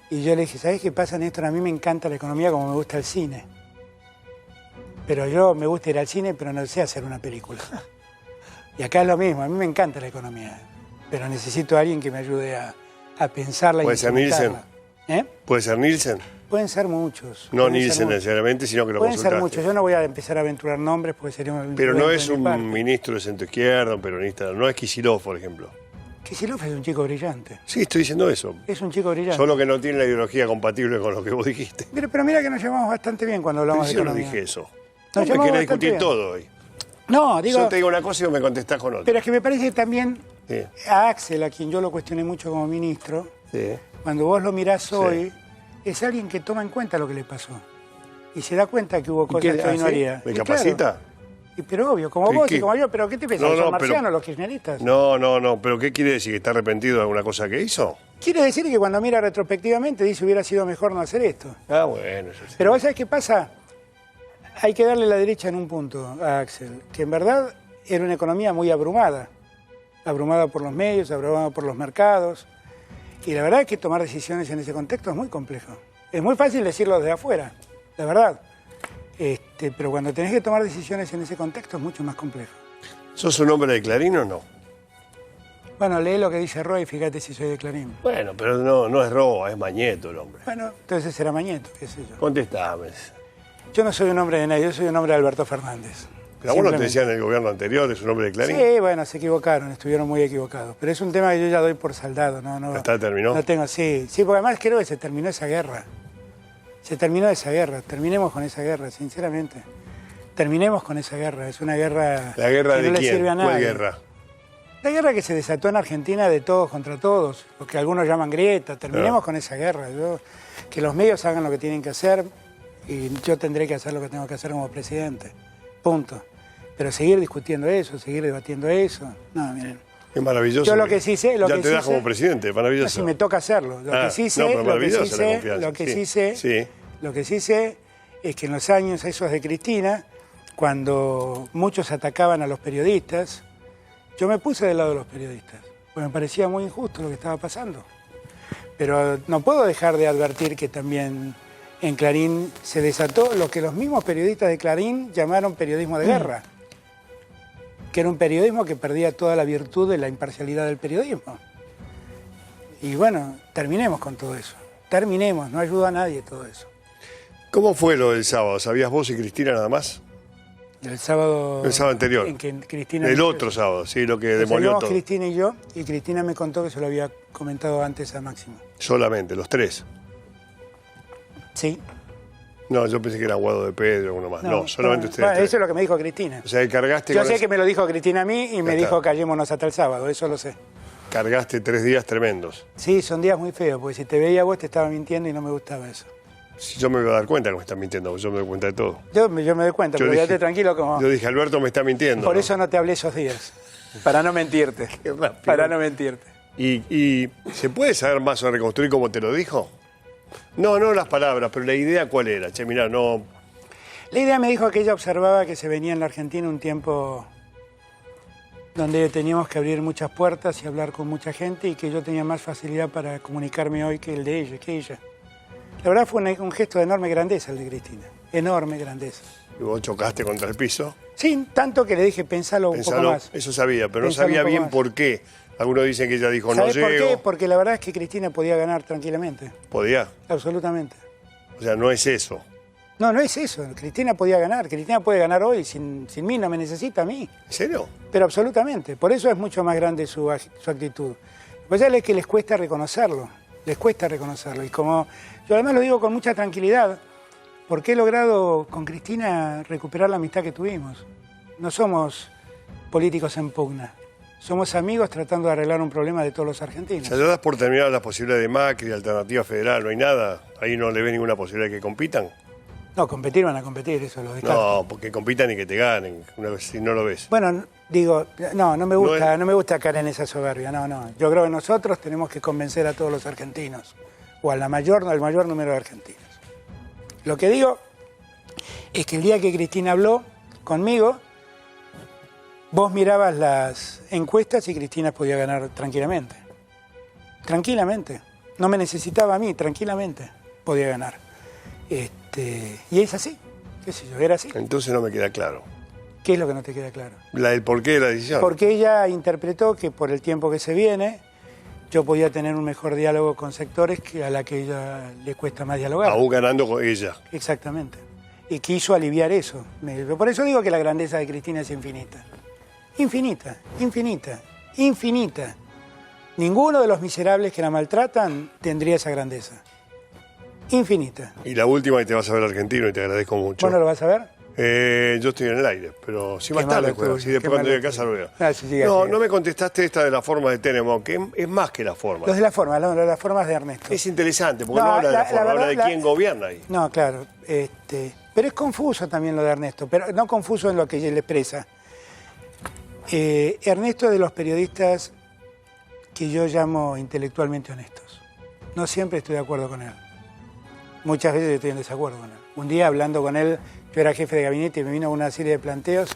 Y yo le dije, ¿sabes qué pasa, Néstor? A mí me encanta la economía como me gusta el cine. Pero yo me gusta ir al cine, pero no sé hacer una película. Y acá es lo mismo, a mí me encanta la economía. Pero necesito a alguien que me ayude a pensarla y ¿Puede ser Nielsen? ¿Eh? ¿Puede ser Nielsen? Pueden ser muchos. No pueden ser Nielsen muchos. necesariamente, sino que lo Pueden ser consultaste. muchos. Yo no voy a empezar a aventurar nombres porque sería un... Pero no imprudente es de mi parte. un ministro de centro izquierda, un peronista, no es Kicillof, por ejemplo. Kicillof es un chico brillante. Sí, estoy diciendo eso. Es un chico brillante. Solo que no tiene la ideología compatible con lo que vos dijiste. Pero mira que nos llevamos bastante bien cuando Pero hablamos de yo no economía. dije eso. Nos No me llevamos querés bastante discutir bien. todo hoy. No, digo... Yo te digo una cosa y vos me contestás con otra. Pero es que me parece que también Sí. a Axel, a quien yo lo cuestioné mucho como ministro, Sí. cuando vos lo mirás hoy, es alguien que toma en cuenta lo que le pasó. Y se da cuenta que hubo ¿Y cosas qué que hoy no hace? haría. ¿Me Y capacita? claro, pero obvio, como ¿Qué- vos qué? y como yo, pero ¿qué te pensás? No, ¿Son no, marcianos pero- los kirchneristas? No, pero ¿qué quiere decir? ¿Que está arrepentido de alguna cosa que hizo? Quiere decir que cuando mira retrospectivamente dice hubiera sido mejor no hacer esto. Ah, bueno, eso sí. Pero vos sabés qué pasa, hay que darle la derecha en un punto a Axel, que en verdad era una economía muy abrumada por los medios, abrumada por los mercados, y la verdad es que tomar decisiones en ese contexto es muy complejo. Es muy fácil decirlo desde afuera, la verdad, pero cuando tenés que tomar decisiones en ese contexto es mucho más complejo. ¿Sos un hombre de Clarín o no? Bueno, lee lo que dice Roy y fíjate si soy de Clarín. Bueno, pero no es Roa, es Mañeto el hombre. Bueno, entonces será Mañeto, qué sé yo. Contestame. Yo no soy un hombre de nadie, yo soy un hombre de Alberto Fernández. Pero a vos no te Simplemente. decían en el gobierno anterior, es un hombre de Clarín. Sí, bueno, se equivocaron, estuvieron muy equivocados. Pero es un tema que yo ya doy por saldado, ¿no? ¿Está, terminó? No tengo, sí, porque además creo que se terminó esa guerra. Se terminó esa guerra, terminemos con esa guerra, sinceramente. Terminemos con esa guerra, es una guerra ¿La guerra que de no le quién? sirve a ¿Cuál nadie. guerra? La guerra que se desató en Argentina de todos contra todos, lo que algunos llaman grieta, terminemos con esa guerra. Que los medios hagan lo que tienen que hacer y yo tendré que hacer lo que tengo que hacer como presidente. Punto. Pero seguir discutiendo eso, seguir debatiendo eso, no, miren. Es maravilloso. Yo lo que sí sé, ya te das como presidente, maravilloso. Si me toca hacerlo. Lo que sí sé, no, pero lo que maravillosa sí la sé, confianza. lo que Sí, sí sé, sí. lo que sí sé es que en los años esos de Cristina, cuando muchos atacaban a los periodistas, yo me puse del lado de los periodistas, porque me parecía muy injusto lo que estaba pasando. Pero no puedo dejar de advertir que también en Clarín se desató lo que los mismos periodistas de Clarín llamaron periodismo de guerra, que era un periodismo que perdía toda la virtud de la imparcialidad del periodismo. Y bueno, terminemos con todo eso. Terminemos, no ayuda a nadie todo eso. ¿Cómo fue lo del sábado? ¿Sabías vos y Cristina nada más? El sábado... El sábado anterior. En que Cristina... El otro sábado, sí, lo que Nos demolió salimos todo. Cristina y yo, y Cristina me contó que se lo había comentado antes a Máximo. Solamente, los tres. Sí. No, yo pensé que era Guado de Pedro, uno más. No, solamente ustedes Bueno, tres. eso es lo que me dijo Cristina. O sea, que cargaste, Yo con sé ese- que me lo dijo Cristina a mí y me Ya dijo está. callémonos hasta el sábado, eso lo sé. cargaste 3 días tremendos. Sí, son días muy feos, porque si te veía vos te estaba mintiendo y no me gustaba eso. Si yo me voy a dar cuenta que me están mintiendo, porque yo me doy cuenta de todo. Yo me doy cuenta, Yo pero dije- quédate tranquilo como... Yo dije, Alberto me está mintiendo. Por ¿no? eso no te hablé esos días. Para no mentirte. Qué rápido. Para no mentirte. ¿Y se puede saber más o reconstruir como te lo dijo? No las palabras, pero la idea cuál era. Che, mirá, no... La idea me dijo que ella observaba que se venía en la Argentina un tiempo donde teníamos que abrir muchas puertas y hablar con mucha gente y que yo tenía más facilidad para comunicarme hoy que el de ella, que ella. La verdad fue un gesto de enorme grandeza el de Cristina. Enorme grandeza. Y vos chocaste contra el piso. Sí, tanto que le dije, pensalo un Pensalo, poco más. eso sabía, pero Pensalo no sabía un poco bien más. por qué. Algunos dicen que ella dijo, no ¿Sabes por llego. qué? Porque la verdad es que Cristina podía ganar tranquilamente. Podía. Absolutamente. O sea, no es eso. No, no es eso. Cristina podía ganar. Cristina puede ganar hoy. Sin mí no me necesita a mí. ¿En serio? Pero absolutamente. Por eso es mucho más grande su actitud. Lo que pasa es que les cuesta reconocerlo. Les cuesta reconocerlo. Y como yo además lo digo con mucha tranquilidad, porque he logrado con Cristina recuperar la amistad que tuvimos. No somos políticos en pugna. Somos amigos tratando de arreglar un problema de todos los argentinos. ¿Se das por terminar la posibilidad de Macri, de Alternativa Federal? ¿No hay nada? ¿Ahí no le ves ninguna posibilidad de que compitan? No, competir van a competir, eso lo descarto. No, porque compitan y que te ganen, una vez si no lo ves. Bueno, digo, no me gusta, no me gusta caer en esa soberbia, no. Yo creo que nosotros tenemos que convencer a todos los argentinos, o al mayor número de argentinos. Lo que digo es que el día que Cristina habló conmigo, vos mirabas las encuestas y Cristina podía ganar tranquilamente. Tranquilamente. No me necesitaba a mí, tranquilamente podía ganar. Y es así, qué sé yo, era así. Entonces no me queda claro. ¿Qué es lo que no te queda claro? El porqué de la decisión. Porque ella interpretó que por el tiempo que se viene, yo podía tener un mejor diálogo con sectores a la que ella le cuesta más dialogar. Aún ganando con ella. Exactamente. Y quiso aliviar eso. Por eso digo que la grandeza de Cristina es infinita. Infinita, infinita, infinita. Ninguno de los miserables que la maltratan tendría esa grandeza. Infinita. Y la última, y te vas a ver argentino y te agradezco mucho. ¿Vos no lo vas a ver? Yo estoy en el aire, pero si más Qué tarde malo juego, tuyo, si después qué cuando llegue a malo casa lo veo. tuyo. Sí, sigue No, así. no me contestaste esta de la forma de Tenenbaum, que es más que la forma. Los de la forma, las formas de Ernesto. Es interesante, porque No, no habla de la la forma, habla de verdad, quién gobierna ahí. No, claro. Pero es confuso también lo de Ernesto, pero no confuso en lo que él expresa. Ernesto es de los periodistas que yo llamo intelectualmente honestos. No siempre estoy de acuerdo con él. Muchas veces estoy en desacuerdo con él. Un día hablando con él, yo era jefe de gabinete y me vino una serie de planteos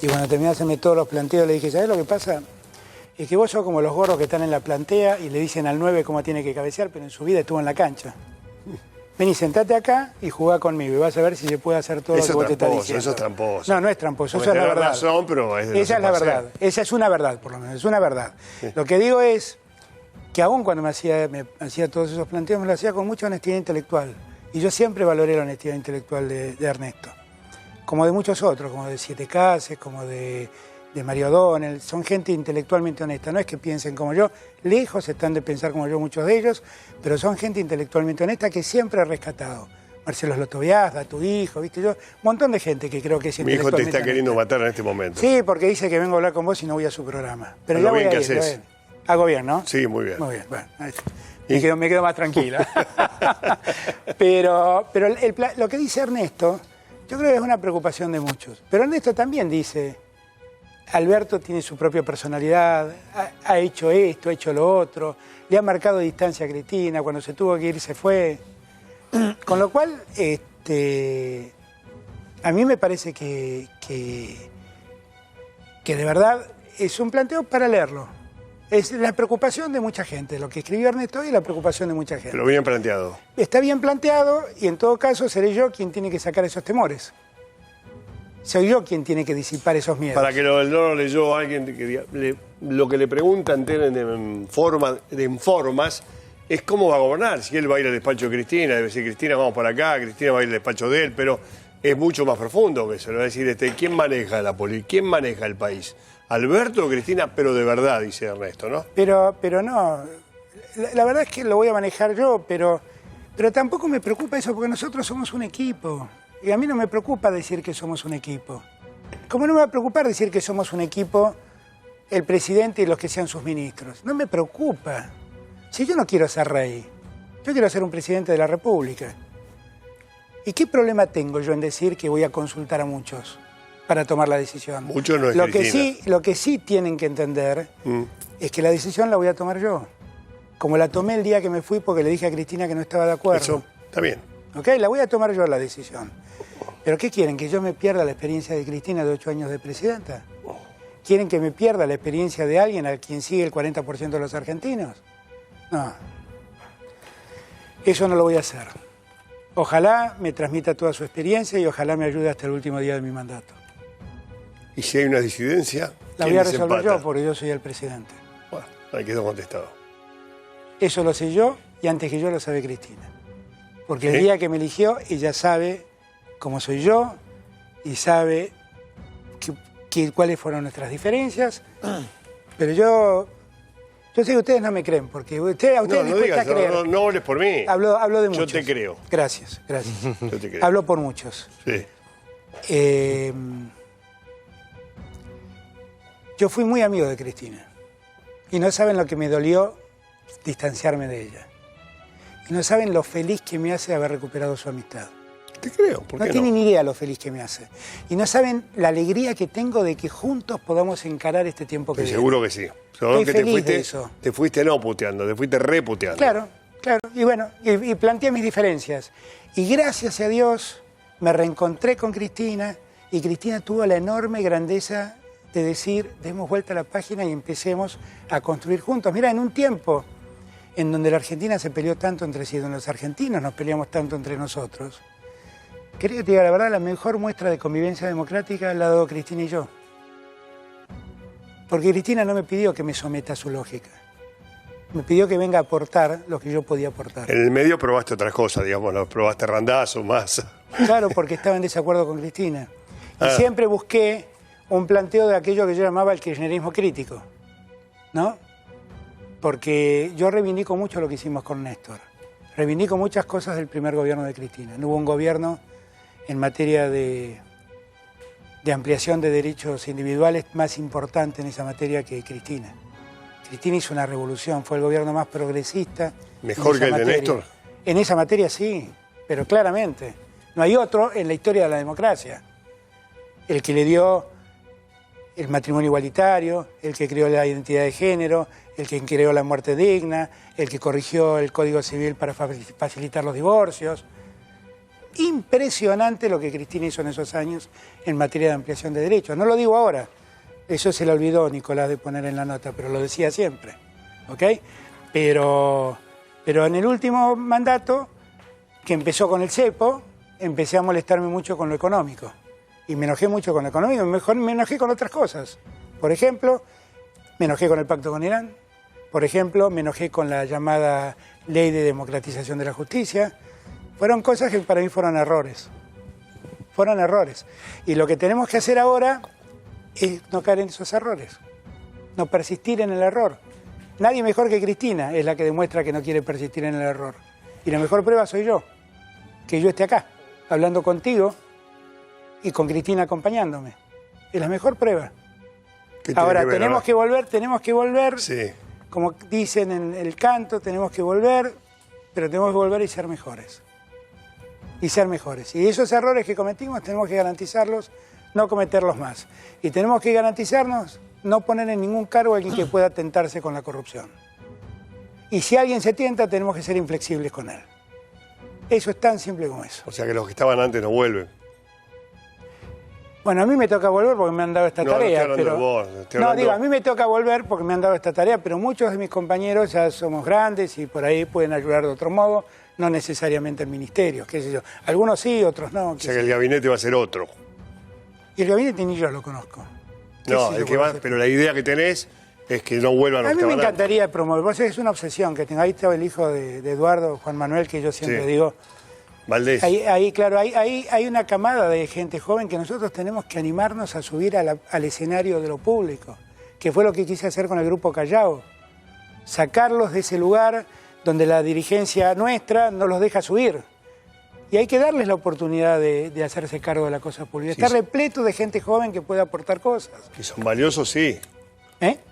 y cuando terminé de hacerme todos los planteos le dije, ¿sabes lo que pasa? Es que vos sos como los gorros que están en la plantea y le dicen al 9 cómo tiene que cabecear, pero en su vida estuvo en la cancha. Vení, sentate acá y jugá conmigo y vas a ver si se puede hacer todo lo que vos te estás diciendo. Eso es tramposo. No es tramposo, Porque eso es la tenés verdad. razón, pero Esa es la verdad. Esa es una verdad, por lo menos, es una verdad. Sí. Lo que digo es que aún cuando me hacía todos esos planteos, me lo hacía con mucha honestidad intelectual. Y yo siempre valoré la honestidad intelectual de Ernesto. Como de muchos otros, como de Siete Cases, como de Mario O'Donnell. Son gente intelectualmente honesta. No es que piensen como yo. Lejos están de pensar como yo muchos de ellos, pero son gente intelectualmente honesta que siempre he rescatado. Marcelo Slotoviazda, tu hijo, ¿viste? Yo, un montón de gente que creo que es Mi hijo te intelectualmente está queriendo honesta. matar en este momento. Sí, porque dice que vengo a hablar con vos y no voy a su programa. Pero Lo ya voy bien a que ir, haces. ya voy. Hago bien, ¿no? Sí, muy bien. Muy bien, bueno. Ahí está. Me quedo más tranquila. pero lo que dice Ernesto, yo creo que es una preocupación de muchos. Pero Ernesto también dice, Alberto tiene su propia personalidad, ha hecho esto, ha hecho lo otro, le ha marcado distancia a Cristina, cuando se tuvo que ir se fue. Con lo cual, a mí me parece que de verdad es un planteo para leerlo. Es la preocupación de mucha gente, lo que escribió Ernesto y la preocupación de mucha gente. Pero bien planteado. Está bien planteado y en todo caso seré yo quien tiene que sacar esos temores. Soy yo quien tiene que disipar esos miedos. Para que no lo leyó alguien, lo que le preguntan en formas es cómo va a gobernar. Si él va a ir al despacho de Cristina, debe decir Cristina, vamos para acá, Cristina va a ir al despacho de él, pero es mucho más profundo que eso. Le va a decir, ¿quién maneja la política? ¿Quién maneja el país? Alberto o Cristina, pero de verdad, dice Ernesto, ¿no? Pero no, la verdad es que lo voy a manejar yo, pero tampoco me preocupa eso porque nosotros somos un equipo. Y a mí no me preocupa decir que somos un equipo. ¿Cómo no me va a preocupar decir que somos un equipo el presidente y los que sean sus ministros? No me preocupa. Si yo no quiero ser rey, yo quiero ser un presidente de la República. ¿Y qué problema tengo yo en decir que voy a consultar a muchos para tomar la decisión? Mucho no es lo que sí tienen que entender es que la decisión la voy a tomar yo. Como la tomé el día que me fui porque le dije a Cristina que no estaba de acuerdo. Eso está bien. ¿Ok? La voy a tomar yo la decisión. ¿Pero qué quieren? ¿Que yo me pierda la experiencia de Cristina de 8 años de presidenta? ¿Quieren que me pierda la experiencia de alguien a quien sigue el 40% de los argentinos? No. Eso no lo voy a hacer. Ojalá me transmita toda su experiencia y ojalá me ayude hasta el último día de mi mandato. Y si hay una disidencia, La voy a resolver yo porque yo soy el presidente. Bueno, ahí quedó contestado. Eso lo sé yo y antes que yo lo sabe Cristina. Porque el día que me eligió, ella sabe cómo soy yo y sabe cuáles fueron nuestras diferencias. Pero yo sé que ustedes no me creen, porque a ustedes les cuesta creer. No hables por mí. Hablo de muchos. Yo te creo. Gracias. Yo te creo. Hablo por muchos. Sí. Yo fui muy amigo de Cristina. Y no saben lo que me dolió distanciarme de ella. Y no saben lo feliz que me hace haber recuperado su amistad. Te creo, ¿por qué no tienen ni idea lo feliz que me hace. Y no saben la alegría que tengo de que juntos podamos encarar este tiempo que viene. Seguro que sí. Estoy feliz de eso. Te fuiste no puteando, te fuiste reputeando. Claro. Y bueno, y planteé mis diferencias. Y gracias a Dios me reencontré con Cristina y Cristina tuvo la enorme grandeza de decir, demos vuelta a la página y empecemos a construir juntos. Mira, en un tiempo en donde la Argentina se peleó tanto entre sí, donde los argentinos nos peleamos tanto entre nosotros, creo que te diga la verdad, la mejor muestra de convivencia democrática la ha dado Cristina y yo. Porque Cristina no me pidió que me someta a su lógica. Me pidió que venga a aportar lo que yo podía aportar. En el medio probaste otras cosas, digamos, ¿no? Probaste Randazzo, Massa. Claro, porque estaba en desacuerdo con Cristina. Y siempre busqué un planteo de aquello que yo llamaba el kirchnerismo crítico, ¿no? Porque yo reivindico mucho lo que hicimos con Néstor. Reivindico muchas cosas del primer gobierno de Cristina. No hubo un gobierno en materia de ampliación de derechos individuales más importante en esa materia que Cristina. Cristina hizo una revolución, fue el gobierno más progresista. ¿Mejor que el de Néstor? En esa materia sí, pero claramente. No hay otro en la historia de la democracia. El que le dio el matrimonio igualitario, el que creó la identidad de género, el que creó la muerte digna, el que corrigió el Código Civil para facilitar los divorcios. Impresionante lo que Cristina hizo en esos años en materia de ampliación de derechos. No lo digo ahora, eso se le olvidó Nicolás de poner en la nota, pero lo decía siempre, ¿ok? Pero en el último mandato, que empezó con el cepo, empecé a molestarme mucho con lo económico. Y me enojé mucho con lo económico, me enojé con otras cosas. Por ejemplo, me enojé con el pacto con Irán. Por ejemplo, me enojé con la llamada Ley de Democratización de la Justicia. Fueron cosas que para mí fueron errores. Fueron errores. Y lo que tenemos que hacer ahora es no caer en esos errores. No persistir en el error. Nadie mejor que Cristina es la que demuestra que no quiere persistir en el error. Y la mejor prueba soy yo. Que yo esté acá, hablando contigo y con Cristina acompañándome. Es la mejor prueba. Ahora, tenemos que volver, sí. Como dicen en el canto, tenemos que volver, pero tenemos que volver y ser mejores. Y esos errores que cometimos tenemos que garantizarlos, no cometerlos más. Y tenemos que garantizarnos no poner en ningún cargo a alguien que pueda tentarse con la corrupción. Y si alguien se tienta, tenemos que ser inflexibles con él. Eso es tan simple como eso. O sea que los que estaban antes no vuelven. Bueno, a mí me toca volver porque me han dado esta tarea. A mí me toca volver porque me han dado esta tarea, pero muchos de mis compañeros ya somos grandes y por ahí pueden ayudar de otro modo, no necesariamente el ministerio, qué sé yo. Algunos sí, otros no. O sea que el gabinete va a ser otro. Y el gabinete ni yo lo conozco. No, pero la idea que tenés es que no vuelvan los que estaban antes. A mí me encantaría promover, es una obsesión que tengo. Ahí está el hijo de Eduardo, Juan Manuel, que yo siempre digo... Valdés. Hay una camada de gente joven que nosotros tenemos que animarnos a subir al escenario de lo público, que fue lo que quise hacer con el Grupo Callao. Sacarlos de ese lugar donde la dirigencia nuestra no los deja subir. Y hay que darles la oportunidad de hacerse cargo de la cosa pública. Está repleto de gente joven que puede aportar cosas. Que son valiosos, sí.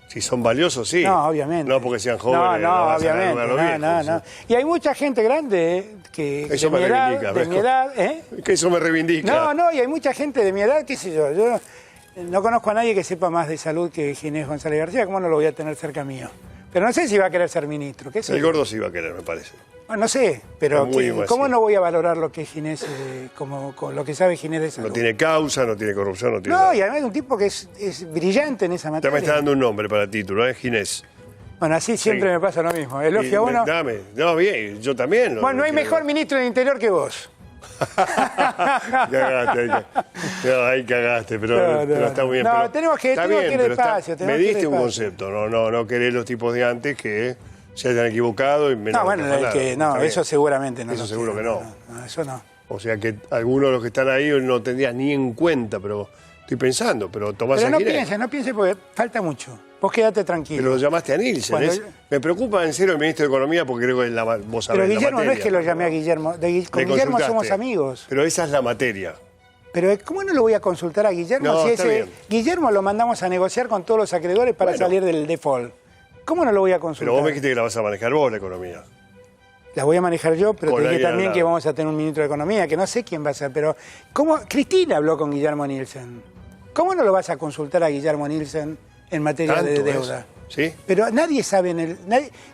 Si son valiosos, sí. No, obviamente. No porque sean jóvenes. No, obviamente. No. Y hay mucha gente grande que eso me reivindica. De mi edad, Que eso me reivindica. Y hay mucha gente de mi edad, qué sé yo. Yo no conozco a nadie que sepa más de salud que Ginés González García. ¿Cómo no lo voy a tener cerca mío? Pero no sé si va a querer ser ministro. ¿Qué sé? El gordo sí va a querer, me parece. Bueno, no sé, pero ¿cómo no voy a valorar lo que es Ginés, como lo que sabe Ginés de salud? No tiene causa, no tiene corrupción, no tiene nada. Y además es un tipo que es brillante en esa materia. Ya me está dando un nombre para el título, Ginés. Bueno, así siempre me pasa lo mismo. Elogio a uno. Dame. No, bien, yo también. Bueno, no hay mejor ministro del Interior que vos. Ahí cagaste, pero está muy bien. No, tenemos que ir despacio. Me diste un concepto, no querés los tipos de antes que se hayan equivocado y menos. No, bueno, Está eso bien. seguramente no. Eso lo seguro tiene, que no. No, eso no. O sea que algunos de los que están ahí no tendrías ni en cuenta, pero estoy pensando, pero Tomás Pero Aguirre. no pienses porque falta mucho. Vos quédate tranquilo. Pero lo llamaste a Nielsen. Cuando- Me preocupa en serio el ministro de Economía porque creo que vos sabés Pero la Guillermo, no materia. es que lo llamé a Guillermo. Con Le Guillermo consultaste. somos amigos. Pero esa es la materia. Pero ¿cómo no lo voy a consultar a Guillermo No, si está bien. Guillermo lo mandamos a negociar con todos los acreedores para Bueno. salir del default? ¿Cómo no lo voy a consultar? Pero vos me dijiste que la vas a manejar vos, la economía. La voy a manejar yo, pero Con te dije alguien al también lado. que vamos a tener un ministro de Economía, que no sé quién va a ser, pero ¿cómo? Cristina habló con Guillermo Nielsen. ¿Cómo no lo vas a consultar a Guillermo Nielsen en materia de ¿Tanto deuda? es? ¿Sí? Pero nadie sabe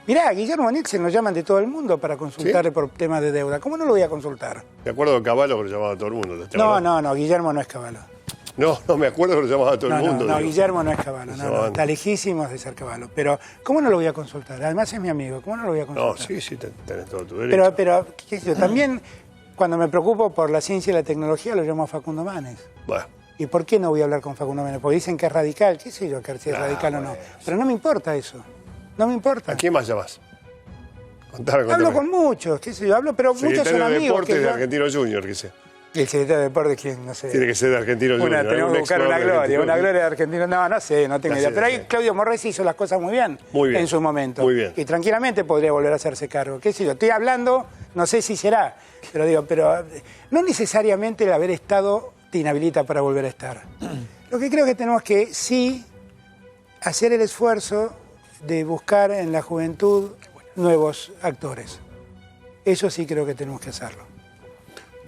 Mirá, a Guillermo Nielsen lo llaman de todo el mundo para consultarle por temas de deuda. ¿Cómo no lo voy a consultar? Me acuerdo de Caballo que lo llamaba a todo el mundo. ¿te No, acordás? Guillermo no es Caballo. No, me acuerdo que lo llamaba a todo el mundo. No, digo. Guillermo no es Caballo, Llamaban. no, está lejísimos de ser Caballo. Pero, ¿cómo no lo voy a consultar? Además es mi amigo, ¿cómo no lo voy a consultar? No, sí, tenés todo tu derecho. Pero, qué sé yo, también cuando me preocupo por la ciencia y la tecnología lo llamo a Facundo Manes. Bueno, ¿Y por qué no voy a hablar con Facundo Manes? Porque dicen que es radical, qué sé yo, que si es radical o no. Pero no me importa eso, no me importa. ¿a quién más llamás? Contame. Hablo con muchos, qué sé yo, pero muchos son Secretario de amigos. Deportes que de yo- Argentino Junior, que sé. El secretario de Deportes, ¿quién? No sé. Tiene que ser de Argentino Junior. Tenemos que buscar una gloria de Argentina. No sé, no tengo Ya idea. sé, Pero ya ahí sé. Claudio Morresi hizo las cosas muy bien, Muy bien. en su momento. Muy bien. Y tranquilamente podría volver a hacerse cargo. ¿Qué sé yo? Estoy hablando, no sé si será, pero no necesariamente el haber estado te inhabilita para volver a estar. Lo que creo que tenemos que sí hacer el esfuerzo de buscar en la juventud nuevos actores. Eso sí creo que tenemos que hacerlo.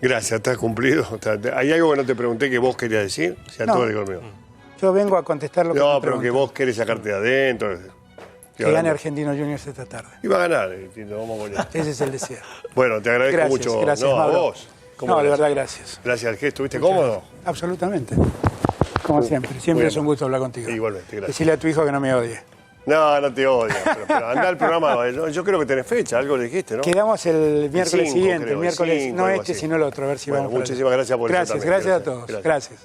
Gracias, estás cumplido. ¿Hay algo que no te pregunté que vos querías decir? Si a No. todo el conmigo. Yo vengo a contestar lo que No, me pero que preguntan. vos querés sacarte de adentro. Que gane Argentino Juniors esta tarde. Y va a ganar, y nos vamos a poner. Ese es el deseo. Bueno, te agradezco Gracias, mucho. gracias, no, a Mauro. vos. ¿Cómo No, de gracias? verdad, gracias. Gracias al que estuviste cómodo. Absolutamente. Como siempre. Siempre Muy es un gusto hablar contigo. Igualmente, gracias. Decirle a tu hijo que no me odie. No, no te odio. Pero anda al programa. Yo creo que tenés fecha, algo le dijiste, ¿no? Quedamos el miércoles 5, siguiente, creo, el miércoles, 5, no algo este, así. sino el otro, a ver si Bueno, vamos por ahí. muchísimas gracias por eso Gracias, también. gracias a todos. Gracias. Gracias.